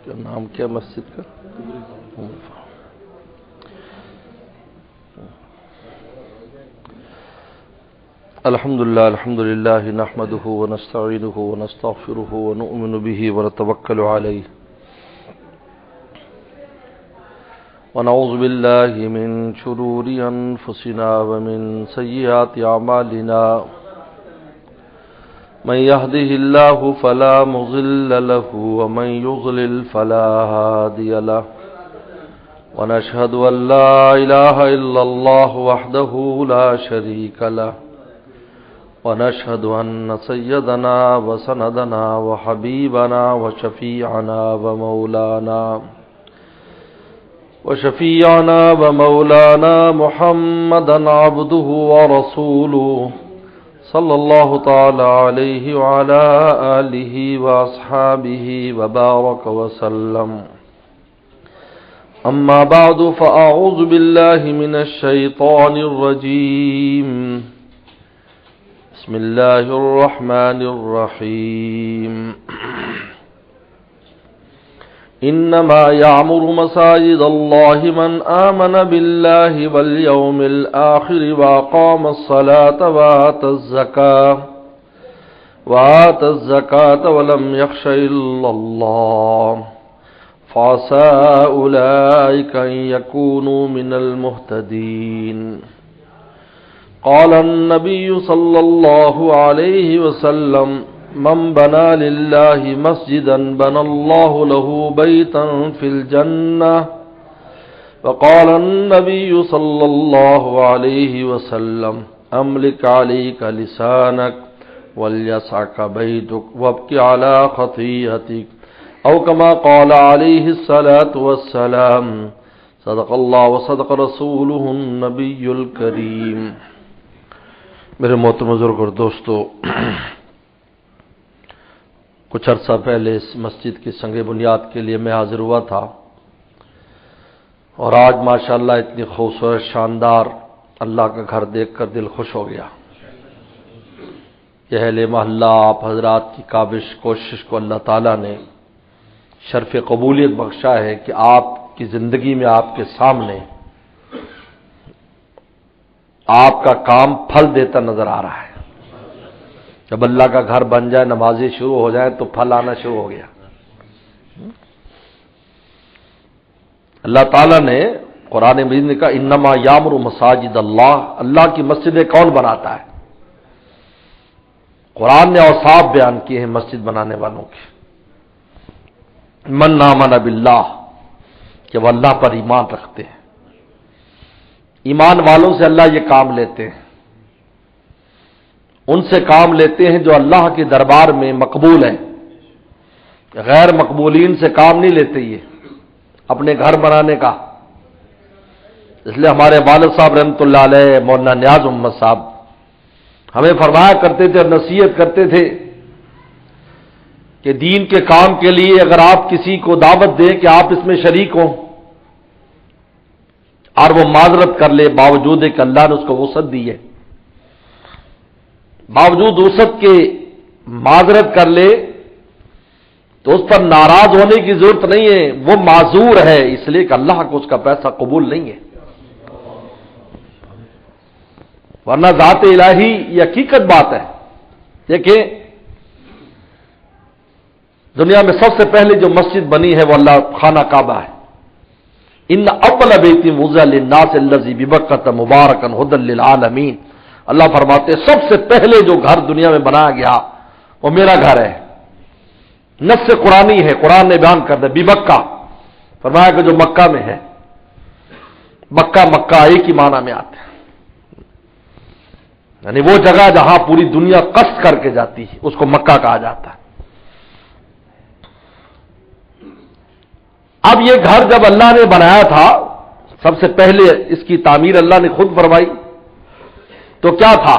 کیا نام کیا مسجد کا؟ الحمدللہ نحمده ونستعینه ونستغفره ونؤمن به ونتوکل علیہ ونعوذ باللہ من شرور انفسنا ومن سیئات اعمالنا من يهده الله فلا مضل له ومن يضلل فلا هادي له ونشهد أن لا إله إلا الله وحده لا شريك له ونشهد أن سيدنا وسندنا وحبيبنا وشفيعنا ومولانا محمدا عبده ورسوله صلی اللہ تعالی علیہ وعلى آلہ واصحابہ وبارک وسلم اما بعد فاعوذ باللہ من الشیطان الرجیم بسم اللہ الرحمن الرحیم انما يعمر مساجد الله من آمن بالله واليوم الآخر وأقام الصلاة وآتى الزكاة ولم يخش إلا الله فعسى أولئك أن يكونوا من المهتدين قال النبي صلى الله عليه وسلم من بنى لله مسجدا بنى الله له بيتا في الجنة وقال النبي صلى الله عليه وسلم أملك عليك لسانك وليسعك بيتك وابك على خطيئتك أو كما قال عليه الصلاة والسلام صدق الله وصدق رسوله النبي الكريم میرے محترم بزرگ اور دوستو، کچھ عرصہ پہلے اس مسجد کی سنگ بنیاد کے لیے میں حاضر ہوا تھا، اور آج ماشاءاللہ اتنی خوبصورت شاندار اللہ کا گھر دیکھ کر دل خوش ہو گیا۔ یہ اہل محلہ آپ حضرات کی کاوش کوشش کو اللہ تعالیٰ نے شرف قبولیت بخشا ہے کہ آپ کی زندگی میں آپ کے سامنے آپ کا کام پھل دیتا نظر آ رہا ہے۔ جب اللہ کا گھر بن جائے، نمازیں شروع ہو جائیں تو پھل آنا شروع ہو گیا۔ اللہ تعالیٰ نے قرآن مجید نے کہا انما یامر مساجد اللہ، اللہ کی مسجدیں کون بناتا ہے؟ قرآن نے اوصاف بیان کیے ہیں مسجد بنانے والوں کے۔ من آمن باللہ، کہ وہ اللہ پر ایمان رکھتے ہیں۔ ایمان والوں سے اللہ یہ کام لیتے ہیں، ان سے کام لیتے ہیں جو اللہ کے دربار میں مقبول ہیں، غیر مقبولین سے کام نہیں لیتے یہ اپنے گھر بنانے کا۔ اس لیے ہمارے والد صاحب رحمۃ اللہ علیہ مولانا نیاز محمد صاحب ہمیں فرمایا کرتے تھے اور نصیحت کرتے تھے کہ دین کے کام کے لیے اگر آپ کسی کو دعوت دیں کہ آپ اس میں شریک ہوں اور وہ معذرت کر لے، باوجود کہ اللہ نے اس کو وسعت دی ہے، باوجود وسعت کے معذرت کر لے تو اس پر ناراض ہونے کی ضرورت نہیں ہے، وہ معذور ہے اس لیے کہ اللہ کو اس کا پیسہ قبول نہیں ہے۔ ورنہ ذات الہی یہ حقیقت بات ہے۔ دیکھیں، دنیا میں سب سے پہلے جو مسجد بنی ہے وہ اللہ خانہ کعبہ ہے۔ ان اول بیت وضع للناس الذی ببکۃ مبارکا ھدی للعالمین، اللہ فرماتے سب سے پہلے جو گھر دنیا میں بنایا گیا وہ میرا گھر ہے۔ نص قرآنی ہے، قرآن نے بیان کر دیا ببکہ، فرمایا کہ جو مکہ میں ہے۔ مکہ مکہ ایک ہی معنی میں آتا ہے، یعنی وہ جگہ جہاں پوری دنیا قصد کر کے جاتی ہے اس کو مکہ کہا جاتا ہے۔ اب یہ گھر جب اللہ نے بنایا تھا، سب سے پہلے اس کی تعمیر اللہ نے خود فرمائی، تو کیا تھا؟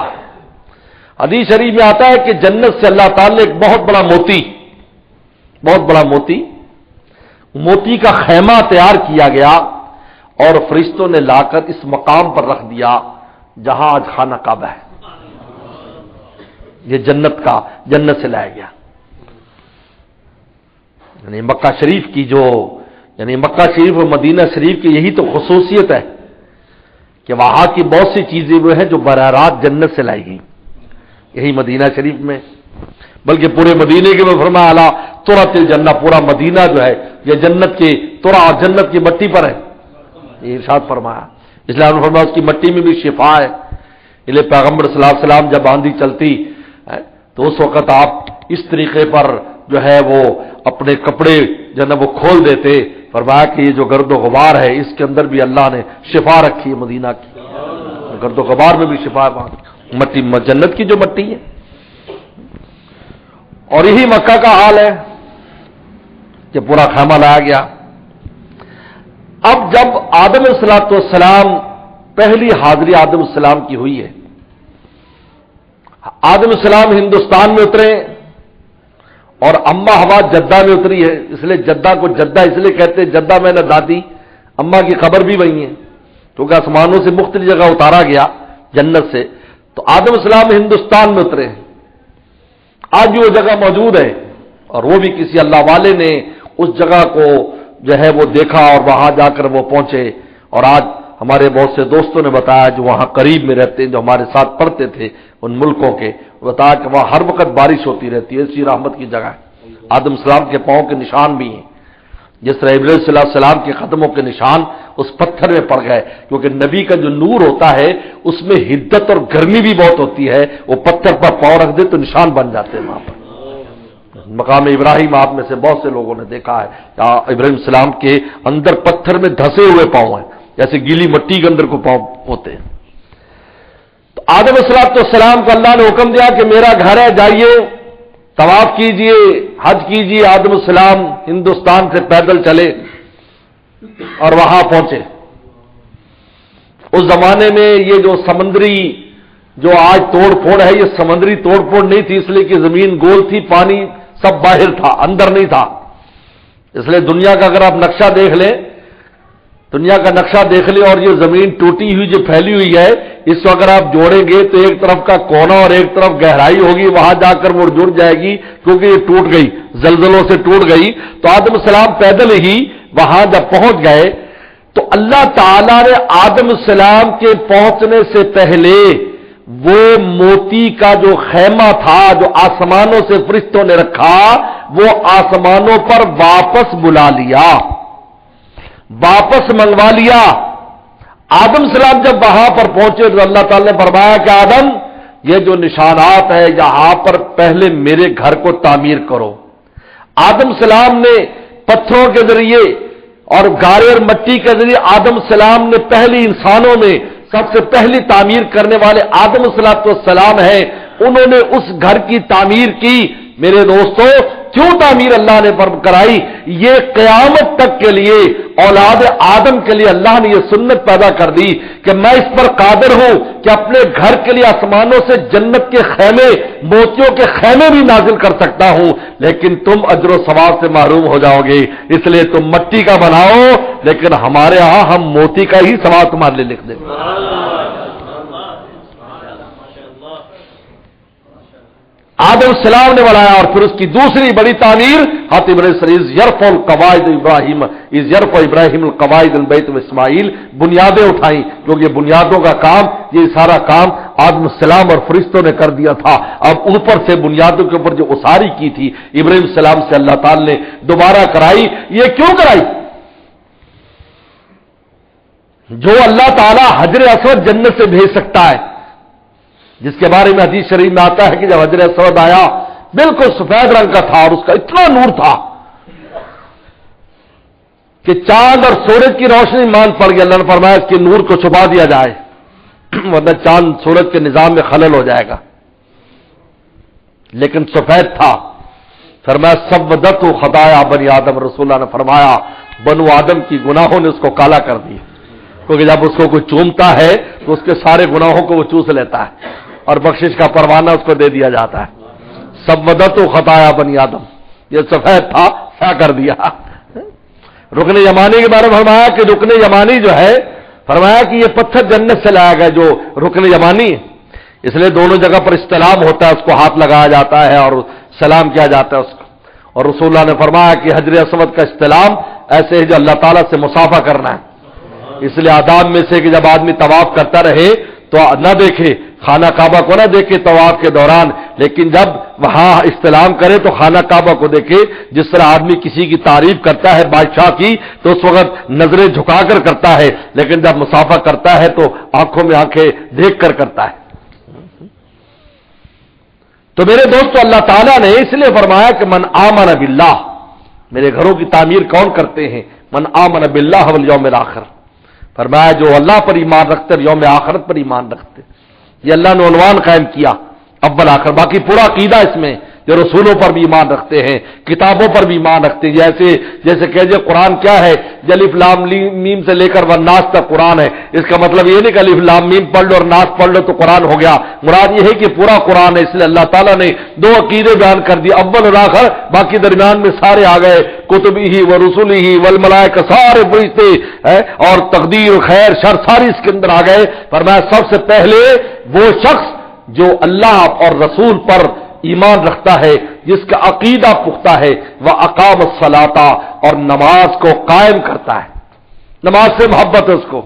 حدیث شریف میں آتا ہے کہ جنت سے اللہ تعالی نے ایک بہت بڑا موتی کا خیمہ تیار کیا گیا، اور فرشتوں نے لا کر اس مقام پر رکھ دیا جہاں آج خانہ کعبہ ہے۔ یہ جنت سے لایا گیا۔ یعنی مکہ شریف کی جو یعنی مکہ شریف اور مدینہ شریف کی یہی تو خصوصیت ہے کہ وہاں کی بہت سی چیزیں وہ ہیں جو براہ راست جنت سے لائی گئی، یہی مدینہ شریف میں، بلکہ پورے مدینے کے میں فرمایا اعلیٰ ترۃ الجنہ، پورا مدینہ جو ہے یہ جنت کی ترا اور جنت کی مٹی پر ہے، یہ ارشاد فرمایا۔ اسلام نے فرمایا اس کی مٹی میں بھی شفا ہے، اس لیے پیغمبر صلی اللہ علیہ وسلم جب آندھی چلتی تو اس وقت آپ اس طریقے پر جو ہے وہ اپنے کپڑے جو ہے وہ کھول دیتے، فرمایا کہ یہ جو گرد و غبار ہے اس کے اندر بھی اللہ نے شفا رکھی ہے، مدینہ کی گرد و غبار میں بھی شفا ہے، مٹی جنت کی جو مٹی ہے۔ اور یہی مکہ کا حال ہے کہ پورا خیمہ لایا گیا۔ اب جب آدم علیہ السلام پہلی حاضری آدم علیہ السلام کی ہوئی ہے، آدم علیہ السلام ہندوستان میں اترے اور اما ہوا جدہ میں اتری ہے، اس لیے جدہ کو جدہ اس لیے کہتے ہیں، جدہ میں نہ دادی، اما کی خبر بھی وہی ہے کیونکہ آسمانوں سے مختلف جگہ اتارا گیا جنت سے، تو آدم علیہ السلام ہندوستان میں اترے ہیں، آج بھی وہ جگہ موجود ہے، اور وہ بھی کسی اللہ والے نے اس جگہ کو جو ہے وہ دیکھا اور وہاں جا کر وہ پہنچے، اور آج ہمارے بہت سے دوستوں نے بتایا جو وہاں قریب میں رہتے ہیں، جو ہمارے ساتھ پڑھتے تھے ان ملکوں کے، بتایا کہ وہاں ہر وقت بارش ہوتی رہتی ہے، ایسی رحمت کی جگہ ہے۔ آدم السلام کے پاؤں کے نشان بھی ہیں، جس طرح ابراہیم صلی اللہ علیہ وسلم کے قدموں کے نشان اس پتھر میں پڑ گئے، کیونکہ نبی کا جو نور ہوتا ہے اس میں حدت اور گرمی بھی بہت ہوتی ہے، وہ پتھر پر پاؤں رکھ دے تو نشان بن جاتے ہیں وہاں پر۔ مقام ابراہیم آپ میں سے بہت سے لوگوں نے دیکھا ہے کہ ابراہیم السلام کے اندر پتھر میں دھسے ہوئے پاؤں ہیں، جیسے گیلی مٹی کے اندر کو پاؤں ہوتے ہیں۔ تو آدم علیہ السلام کو اللہ نے حکم دیا کہ میرا گھر ہے، جائیے طواف کیجئے، حج کیجئے۔ آدم علیہ السلام ہندوستان سے پیدل چلے اور وہاں پہنچے۔ اس زمانے میں یہ جو سمندری جو آج توڑ پھوڑ ہے، یہ سمندری توڑ پھوڑ نہیں تھی، اس لیے کہ زمین گول تھی، پانی سب باہر تھا، اندر نہیں تھا۔ اس لیے دنیا کا اگر آپ نقشہ دیکھ لیں، دنیا کا نقشہ دیکھ لیں، اور یہ زمین ٹوٹی ہوئی جو پھیلی ہوئی ہے، اس کو اگر آپ جوڑیں گے تو ایک طرف کا کونا اور ایک طرف گہرائی ہوگی، وہاں جا کر وہ جڑ جائے گی کیونکہ یہ ٹوٹ گئی، زلزلوں سے ٹوٹ گئی۔ تو آدم السلام پیدل ہی وہاں جب پہنچ گئے تو اللہ تعالیٰ نے آدم السلام کے پہنچنے سے پہلے وہ موتی کا جو خیمہ تھا جو آسمانوں سے فرشتوں نے رکھا، وہ آسمانوں پر واپس بلا لیا، واپس منگوا لیا۔ آدم السلام جب وہاں پر پہنچے تو اللہ تعالی نے فرمایا کہ آدم، یہ جو نشانات ہے یہاں پر پہلے میرے گھر کو تعمیر کرو۔ آدم السلام نے پتھروں کے ذریعے اور گارے اور مٹی کے ذریعے آدم السلام نے پہلی انسانوں میں سب سے پہلی تعمیر کرنے والے آدم السلام ہیں، انہوں نے اس گھر کی تعمیر کی۔ میرے دوستو، کیوں تعمیر اللہ نے کرائی؟ یہ قیامت تک کے لیے اولاد آدم کے لیے اللہ نے یہ سنت پیدا کر دی کہ میں اس پر قادر ہوں کہ اپنے گھر کے لیے آسمانوں سے جنت کے خیمے، موتیوں کے خیمے بھی نازل کر سکتا ہوں، لیکن تم اجر و ثواب سے محروم ہو جاؤ گے، اس لیے تم مٹی کا بناؤ، لیکن ہمارے ہاں ہم موتی کا ہی ثواب تمہارے لیے لکھ دیں گے۔ آدم السلام نے بنایا، اور پھر اس کی دوسری بڑی تعمیر حضرت ابراہیم یرفع القواعد ابراہیم از یرفع ابراہیم القواعد البیت و اسماعیل، بنیادیں اٹھائیں، کیونکہ بنیادوں کا کام، یہ سارا کام آدم السلام اور فرشتوں نے کر دیا تھا۔ اب اوپر سے بنیادوں کے اوپر جو اساری کی تھی ابراہیم السلام سے اللہ تعالی نے دوبارہ کرائی۔ یہ کیوں کرائی؟ جو اللہ تعالی حجر اسود جنت سے بھیج سکتا ہے، جس کے بارے میں حدیث شریف میں آتا ہے کہ جب حجر اسود آیا بالکل سفید رنگ کا تھا اور اس کا اتنا نور تھا کہ چاند اور سورج کی روشنی مان پڑ گئی۔ اللہ نے فرمایا اس کے نور کو چھپا دیا جائے ورنہ چاند سورج کے نظام میں خلل ہو جائے گا، لیکن سفید تھا۔ فرمایا سودت خطایا بنی آدم، رسول اللہ نے فرمایا بنو آدم کی گناہوں نے اس کو کالا کر دی، کیونکہ جب اس کو کوئی چومتا ہے تو اس کے سارے گناہوں کو وہ چوس لیتا ہے اور بخشش کا پروانہ اس کو دے دیا جاتا ہے۔ سودت خطایا بنی آدم، یہ سفید تھا، کیا کر دیا۔ رکن یمانی کے بارے میں فرمایا کہ رکن یمانی جو ہے، فرمایا کہ یہ پتھر جنت سے لایا گیا جو رکن یمانی ہے، اس لیے دونوں جگہ پر استلام ہوتا ہے، اس کو ہاتھ لگایا جاتا ہے اور سلام کیا جاتا ہے اس کو، اور رسول اللہ نے فرمایا کہ حجر اسود کا استلام ایسے ہے جو اللہ تعالیٰ سے مصافحہ کرنا ہے. اس لیے آداب میں سے کہ جب آدمی طواف کرتا رہے تو نہ دیکھے خانہ کعبہ کو، نہ دیکھے طواف کے دوران، لیکن جب وہاں استلام کرے تو خانہ کعبہ کو دیکھے. جس طرح آدمی کسی کی تعریف کرتا ہے بادشاہ کی تو اس وقت نظریں جھکا کر کرتا ہے، لیکن جب مصافحہ کرتا ہے تو آنکھوں میں آنکھیں دیکھ کر کرتا ہے. تو میرے دوستو، اللہ تعالیٰ نے اس لیے فرمایا کہ من آمن باللہ، میرے گھروں کی تعمیر کون کرتے ہیں؟ من آمن باللہ والیوم الآخر، فرمایا جو اللہ پر ایمان رکھتے اور یوم آخرت پر ایمان رکھتے. یہ اللہ نے عنوان قائم کیا اول آخر. باقی پورا عقیدہ اس میں جو رسولوں پر بھی ایمان رکھتے ہیں، کتابوں پر بھی ایمان رکھتے ہیں. جیسے کہتے قرآن کیا ہے، الف لام میم سے لے کر والناس تک قرآن ہے. اس کا مطلب یہ نہیں کہ الف لام میم پڑھ لو اور ناس پڑھ لو تو قرآن ہو گیا. مراد یہ ہے کہ پورا قرآن ہے. اس لیے اللہ تعالیٰ نے دو عقیدے بیان کر دیے، اول اور آخر، باقی درمیان میں سارے آ گئے، کتبی ہی و رسولی ہی والملائکہ، سارے فرشتے اور تقدیر خیر شر ساری اس کے اندر آ گئے. فرمایا سب سے پہلے وہ شخص جو اللہ اور رسول پر ایمان رکھتا ہے، جس کا عقیدہ پختہ ہے، وہ اقام الصلاۃ، اور نماز کو قائم کرتا ہے. نماز سے محبت ہے اس کو.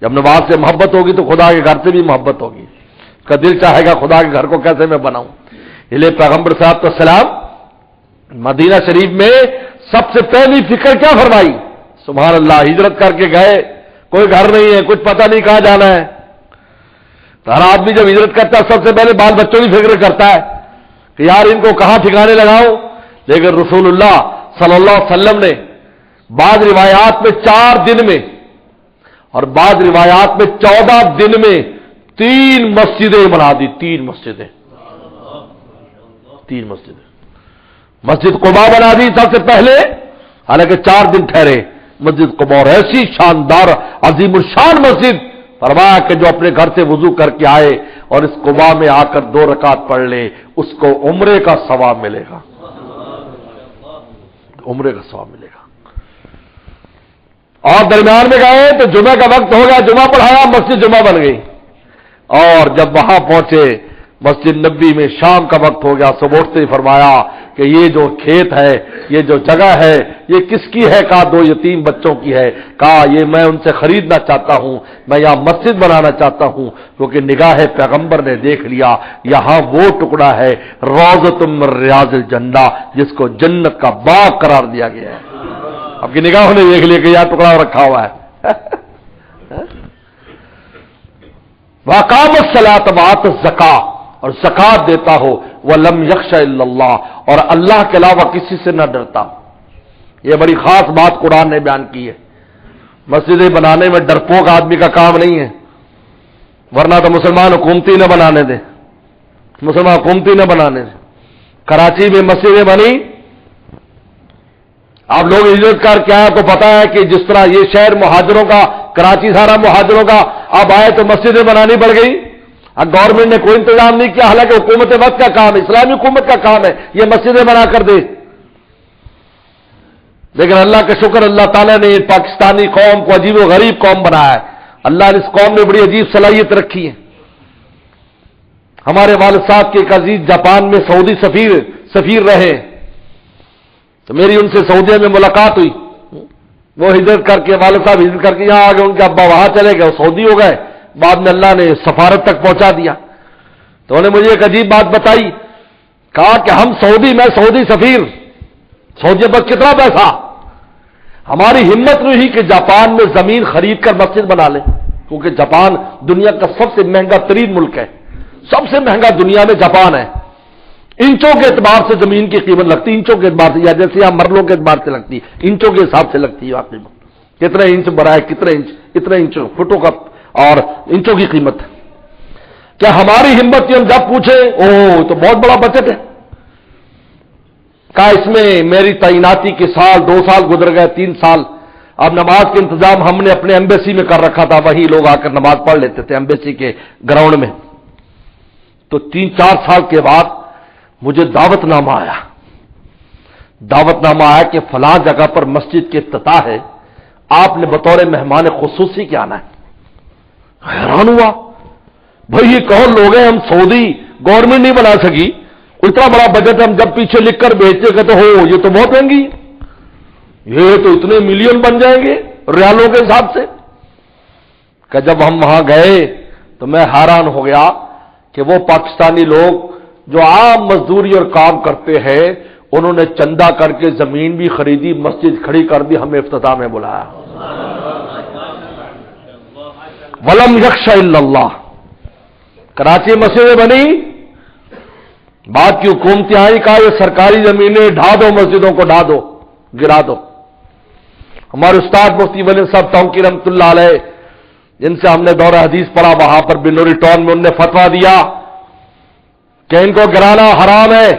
جب نماز سے محبت ہوگی تو خدا کے گھر سے بھی محبت ہوگی. اس کا دل چاہے گا خدا کے گھر کو کیسے میں بناؤں. اس لیے پیغمبر صاحب تو سلام مدینہ شریف میں سب سے پہلی فکر کیا فرمائی؟ سبحان اللہ، ہجرت کر کے گئے، کوئی گھر نہیں ہے، کچھ پتہ نہیں کہاں جانا ہے. ہر آدمی جب ہجرت کرتا ہے سب سے پہلے بال بچوں کی فکر کرتا ہے کہ یار ان کو کہاں ٹھکانے لگاؤں. لیکن رسول اللہ صلی اللہ علیہ وسلم نے بعض روایات میں 4 دن میں اور بعض روایات میں 14 دن میں 3 مسجدیں بنا دی. 3 مسجدیں. مسجد قباء بنا دی سب سے پہلے، حالانکہ 4 دن ٹھہرے. مسجد قباء اور ایسی شاندار عظیم الشان مسجد، فرمایا کہ جو اپنے گھر سے وضو کر کے آئے اور اس قباء میں آ کر 2 رکعت پڑھ لے، اس کو عمرے کا ثواب ملے گا. عمرے کا ثواب ملے گا. اور درمیان میں گئے تو جمعہ کا وقت ہو گیا، جمعہ پڑھایا، مسجد جمعہ بن گئی. اور جب وہاں پہنچے مسجد نبی میں شام کا وقت ہو گیا، صبح اٹھتے ہی فرمایا کہ یہ جو کھیت ہے، یہ جو جگہ ہے، یہ کس کی ہے؟ کہا 2 یتیم بچوں کی ہے. کہا یہ میں ان سے خریدنا چاہتا ہوں، میں یہاں مسجد بنانا چاہتا ہوں، کیونکہ نگاہ پیغمبر نے دیکھ لیا یہاں وہ ٹکڑا ہے روضۃ من ریاض الجنہ، جس کو جنت کا باغ قرار دیا گیا ہے. اب کی نگاہوں نے دیکھ لیا کہ یہاں ٹکڑا رکھا ہوا ہے. وَأَقَامَ الصَّلَاةَ وَآتَى الزَّكَاةَ، اور زکات دیتا ہو، وَلَمْ يَخْشَ إِلَّا اللَّهَ، اور اللہ کے علاوہ کسی سے نہ ڈرتا. یہ بڑی خاص بات قرآن نے بیان کی ہے. مسجدیں بنانے میں ڈرپوک آدمی کا کام نہیں ہے، ورنہ تو مسلمان حکومتی نہ بنانے دے. مسلمان حکومتی نہ بنانے دے. کراچی میں مسجدیں بنی، آپ لوگ ہجرت کر کے آئے تو پتا ہے کہ جس طرح یہ شہر مہاجروں کا، کراچی سارا مہاجروں کا، اب آئے تو مسجدیں بنانی پڑ گئی. اب گورنمنٹ نے کوئی انتظام نہیں کیا، حالانکہ حکومت وقت کا کام ہے، اسلامی حکومت کا کام ہے یہ مسجدیں بنا کر دے. لیکن اللہ کا شکر، اللہ تعالیٰ نے پاکستانی قوم کو عجیب و غریب قوم بنایا ہے. اللہ نے اس قوم میں بڑی عجیب صلاحیت رکھی ہے. ہمارے والد صاحب کے ایک عزیز جاپان میں سعودی سفیر رہے، تو میری ان سے سعودیہ میں ملاقات ہوئی. وہ ہجرت کر کے، والد صاحب ہجرت کر کے یہاں آ گئے، ان کے ابا وہاں چلے گئے، وہ سعودی ہو گئے. بعد میں اللہ نے سفارت تک پہنچا دیا. تو انہوں نے مجھے ایک عجیب بات بتائی، کہا کہ ہم سعودی، میں سعودی سفیر، سعودی پر کتنا پیسہ، ہماری ہمت نہیں ہوئی کہ جاپان میں زمین خرید کر مسجد بنا لیں، کیونکہ جاپان دنیا کا سب سے مہنگا ترین ملک ہے. سب سے مہنگا دنیا میں جاپان ہے. انچوں کے اعتبار سے زمین کی قیمت لگتی، انچوں کے اعتبار سے، یا جیسے یہاں مرلوں کے اعتبار سے لگتی، انچوں کے حساب سے لگتی ہے واقعی. کتنے انچ بڑا ہے، کتنے انچ، اتنے انچ فٹوں کا اور انچوں کی قیمت. کیا ہماری ہمت ہم جب پوچھیں تو بہت بڑا بجٹ ہے. کہا اس میں میری تعیناتی کے سال 2 سال گزر گئے، 3 سال. اب نماز کے انتظام ہم نے اپنے ایمبیسی میں کر رکھا تھا، وہی لوگ آ کر نماز پڑھ لیتے تھے ایمبیسی کے گراؤنڈ میں. تو 3-4 سال کے بعد مجھے دعوت نامہ آیا کہ فلاں جگہ پر مسجد کے افتتاح ہے، آپ نے بطور مہمان خصوصی کیا آنا ہے. حیران ہوا، بھائی یہ کون لوگ ہیں، ہم سعودی گورنمنٹ نہیں بنا سکی، اتنا بڑا بجٹ ہم جب پیچھے لکھ کر بھیجتے کہتے ہو یہ تو بہت مہنگی، یہ تو اتنے ملین بن جائیں گے ریالوں کے حساب سے، کہ جب ہم وہاں گئے تو میں حیران ہو گیا کہ وہ پاکستانی لوگ جو عام مزدوری اور کام کرتے ہیں انہوں نے چندہ کر کے زمین بھی خریدی، مسجد کھڑی کر دی، ہمیں افتتاح میں بلایا۔ ولم یخش الا اللہ۔ کراچی مسجدیں بنی، بعد کی حکومتیں آئی، کہا یہ سرکاری زمینیں ڈھا دو، مسجدوں کو ڈھا دو، گرا دو۔ ہمارے استاد مفتی ولی صاحب ٹونکی رحمۃ اللہ علیہ، جن سے ہم نے دورہ حدیث پڑھا وہاں پر بلوری ٹاؤن میں، انہوں نے فتویٰ دیا کہ ان کو گرانا حرام ہے،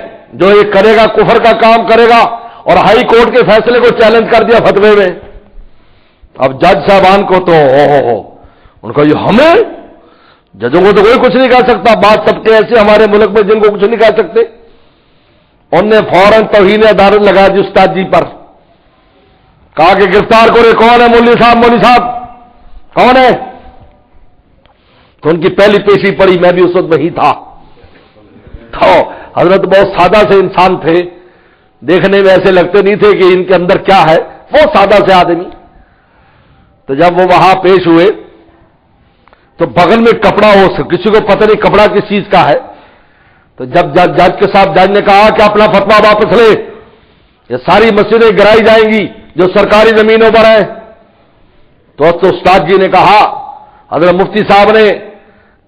جو یہ کرے گا کفر کا کام کرے گا، اور ہائی کورٹ کے فیصلے کو چیلنج کر دیا فتوے میں۔ اب جج صاحبان کو تو ہو ان کو یہ ہمیں ججوں کو تو کوئی کچھ نہیں کہہ سکتا، بات سب کے ایسے ہمارے ملک میں جن کو کچھ نہیں کہہ سکتے، انہوں نے فوراً توہین عدالت لگا دی استاد جی پر، کہا کہ گرفتار کرے، کون ہے مولوی صاحب کون ہے؟ تو ان کی پہلی پیشی پڑی، میں بھی اس وقت وہی تھا۔ تو حضرت بہت سادہ سے انسان تھے، دیکھنے میں ایسے لگتے نہیں تھے کہ ان کے اندر کیا ہے، بہت سادہ سے آدمی۔ تو جب وہ وہاں پیش ہوئے تو بغل میں کپڑا ہو، کسی کو پتہ نہیں کپڑا کس چیز کا ہے، تو جب جج کے ساتھ جج نے کہا کہ اپنا فتویٰ واپس لے، یہ ساری مسجدیں گرائی جائیں گی جو سرکاری زمینوں پر ہیں، تو استاد جی نے کہا، حضرت مفتی صاحب نے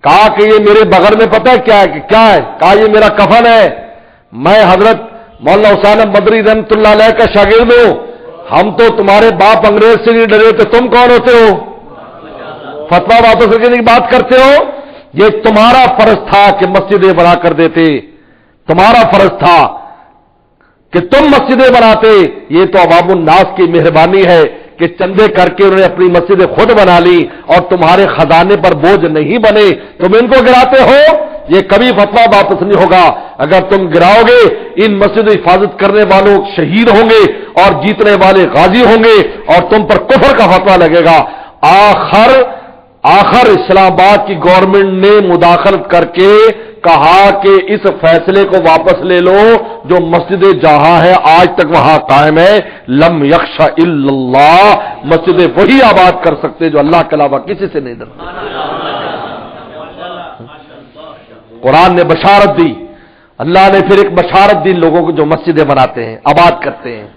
کہا کہ یہ میرے بغل میں پتہ ہے کیا ہے، کہ کیا ہے؟ کہا یہ میرا کفن ہے، میں حضرت مولانا حسین مدری رحمۃ اللہ علیہ کا شاگرد ہوں، ہم تو تمہارے باپ انگریز سے نہیں ڈرے، تو تم کون ہوتے ہو فتویٰ واپس لینے کی بات کرتے ہو؟ یہ تمہارا فرض تھا کہ مسجدیں بنا کر دیتے، تمہارا فرض تھا کہ تم مسجدیں بناتے، یہ تو عوام الناس کی مہربانی ہے کہ چندے کر کے انہوں نے اپنی مسجدیں خود بنا لی اور تمہارے خزانے پر بوجھ نہیں بنے، تم ان کو گراتے ہو، یہ کبھی فتویٰ واپس نہیں ہوگا۔ اگر تم گراؤ گے ان مسجد حفاظت کرنے والوں شہید ہوں گے اور جیتنے والے غازی ہوں گے اور تم پر کفر کا فتویٰ لگے گا۔ آخر اسلام آباد کی گورنمنٹ نے مداخلت کر کے کہا کہ اس فیصلے کو واپس لے لو، جو مسجد جہاں ہے آج تک وہاں قائم ہے، لم یخش الا اللہ، مسجدیں وہی آباد کر سکتے جو اللہ کے علاوہ کسی سے نہیں ڈرتے۔ قرآن نے بشارت دی، اللہ نے پھر ایک بشارت دی لوگوں کو جو مسجدیں بناتے ہیں، آباد کرتے ہیں۔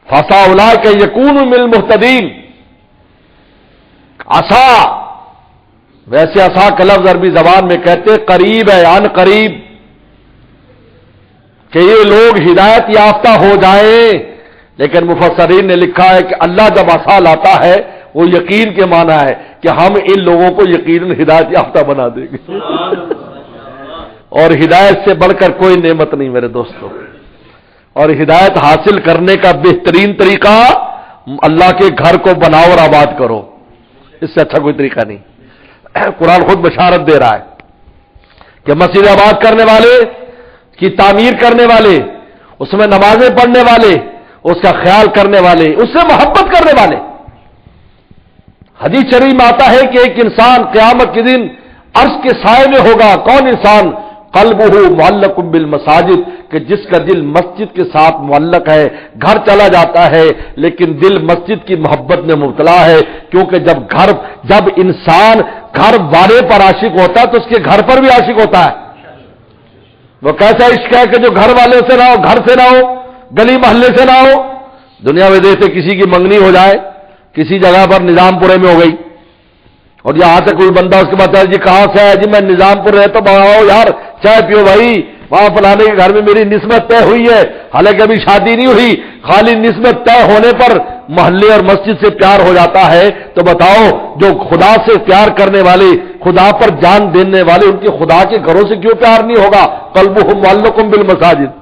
فَعَسَىٰ أُولَٰئِکَ یَکُونُوا مِنَ الْمُهْتَدِینَ۔ عصا، ویسے عصا کا لفظ عربی زبان میں کہتے قریب ہے، عن قریب، کہ یہ لوگ ہدایت یافتہ ہو جائیں، لیکن مفسرین نے لکھا ہے کہ اللہ جب عصا لاتا ہے وہ یقین کے معنی ہے کہ ہم ان لوگوں کو یقیناً ہدایت یافتہ بنا دیں گے۔ اور ہدایت سے بڑھ کر کوئی نعمت نہیں میرے دوستوں، اور ہدایت حاصل کرنے کا بہترین طریقہ اللہ کے گھر کو بناؤ اور آباد کرو، اس سے اچھا کوئی طریقہ نہیں۔ قرآن خود بشارت دے رہا ہے کہ مسجد آباد کرنے والے کی تعمیر کرنے والے، اس میں نمازیں پڑھنے والے، اس کا خیال کرنے والے، اس سے محبت کرنے والے۔ حدیث شریف میں آتا ہے کہ ایک انسان قیامت کے دن عرش کے سائے میں ہوگا، کون انسان؟ قلبہ معلق بالمساجد، کہ جس کا دل مسجد کے ساتھ معلق ہے، گھر چلا جاتا ہے لیکن دل مسجد کی محبت میں مبتلا ہے، کیونکہ جب انسان گھر والے پر عاشق ہوتا ہے تو اس کے گھر پر بھی عاشق ہوتا ہے۔ وہ کیسا عشق ہے کہ جو گھر والے سے نہ ہو، گھر سے نہ ہو، گلی محلے سے نہ ہو۔ دنیا میں دیکھتے کسی کی منگنی ہو جائے کسی جگہ پر، نظام پورے میں ہو گئی، اور یہاں سے کوئی بندہ اس کے بعد جی کہاں سے ہے؟ جی میں نظام پور رہتا ہوں، آؤ یار چائے پیو بھائی، وہاں فلانے کے گھر میں میری نسبت طے ہوئی ہے، حالانکہ ابھی شادی نہیں ہوئی، خالی نسبت طے ہونے پر محلے اور مسجد سے پیار ہو جاتا ہے۔ تو بتاؤ جو خدا سے پیار کرنے والے، خدا پر جان دینے والے، ان کے خدا کے گھروں سے کیوں پیار نہیں ہوگا؟ قلبہم معلق بالمساجد۔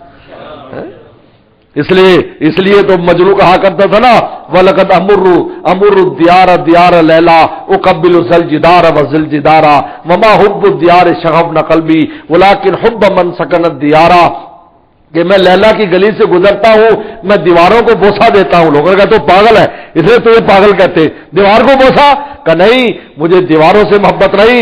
اس لیے تو مجنون کہا کرتا تھا نا، وَلَقَدْ أَمُرُّ الدِّيَارَ دِيَارَ لَيْلَا أُقَبِّلُ الْجِدَارَ وَالْجِدَارَ وَمَا حُبُّ الدِّيَارِ شَغَفْنَ قَلْبِي وَلَكِنْ حُبَّ مَنْ سَكَنَ الدِّيَارَ، کہ میں لیلا کی گلی سے گزرتا ہوں، میں دیواروں کو بوسہ دیتا ہوں۔ لوگوں نے کہا تو پاگل ہے، اس لیے تو یہ پاگل کہتے، دیوار کو بوسہ؟ کہ نہیں، مجھے دیواروں سے محبت نہیں،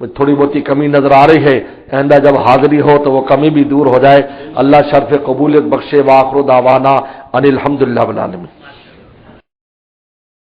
تھوڑی بہت کمی نظر آ رہی ہے، آئندہ جب حاضری ہو تو وہ کمی بھی دور ہو جائے۔ اللہ شرف قبولیت بخشے۔ وآخر دعوانا ان الحمدللہ رب العالمین۔